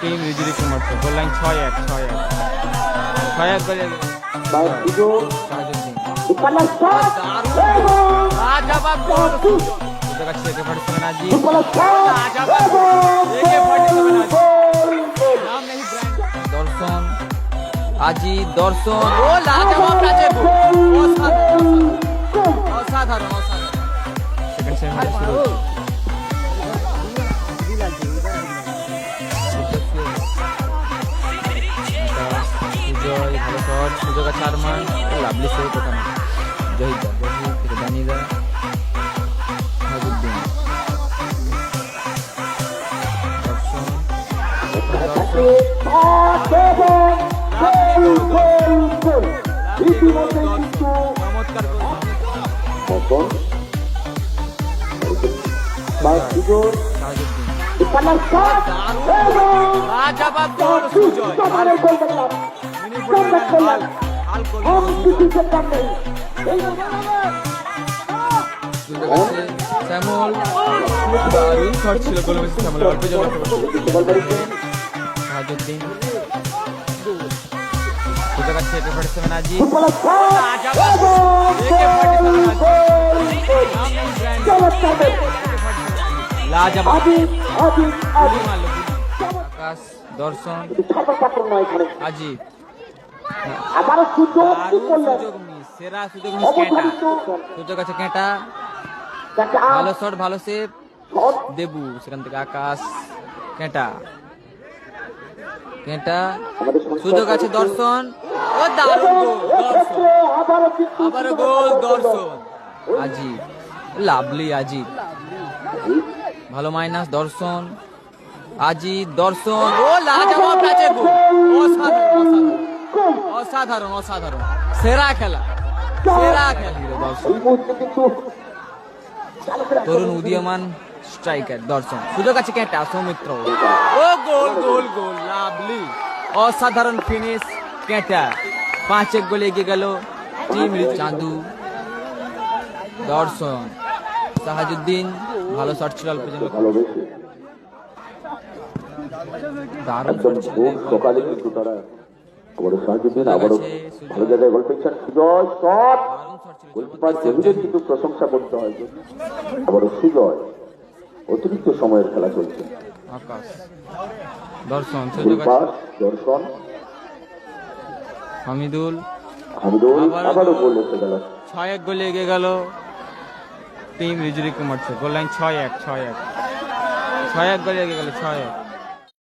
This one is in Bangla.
টিম রিজুরি কুমার গোল লাইন 6-1 6-1 6-1 করে শাহাজুদ্দিন লাজবাব গোল দেখাচ্ছে একে47 আজি লাজবাব একে47 আজি নাম নেই ব্র্যান্ড দর্শন আজি দর্শন ও লাজবাব রাজে অসাধারণ অসাধারণ সেকেন্ড সেমিফাইনাল শুরু সুজয় ভালো শট সুযোগ আছে আরমান লাভলি সেভ কথা না জহিদ থেকে দানিদা শাহাজুদ্দিন শ্যামল দারুণ শট ছিল গোল মেসি শ্যামল অল্প জমা শাহাজুদ্দিন সুযোগ আছে একে47 আজি লাজবাব আকাশ দর্শন আজি সেরা সুযোগ সুযোগ আছে কেটা ভালো শট ভালো সেভ দেবু সেখান থেকে আকাশ কেটা কেটা সুযোগ আছে দর্শন ও দারুণ গোল দর্শন আবার গোল দর্শন আজি লাভলি আজি ভালো মাইনাস দর্শন আজি দর্শন ও লাজবাব রাজে গোল অসাধারণ অসাধারণ সেরা খেলা দর্শন তরুণ উদীয়মান স্ট্রাইকার দর্শন সুযোগ আছে কেটা সৌমিত্র ও গোল গোল গোল লাভলি অসাধারণ ফিনিশ কেটা 5-1 গোলে এগিয়ে গেল টিম চাঁদু দর্শন শাহাজুদ্দিন ভালো শট ছিল অল্প জন্য দারুণ শট ছিল সকালে কিন্তু তারা আবারও শাহাজুদ্দিন আবারও ভালো জায়গায় গোল পেয়েছেন সুজয় শট গোলকিপার ডেভিডের কিন্তু প্রশংসা করতে হয় আবারও সুজয় অতিরিক্ত সময়ের খেলা চলছে আকাশ দর্শন দর্শন হামিদুল আবারও গোল এসে গেল 6-1 গোলে এগিয়ে গেল টিম রিজুরি কুমার গোল লাইন 6-1 গোলে এগিয়ে গেল 6-1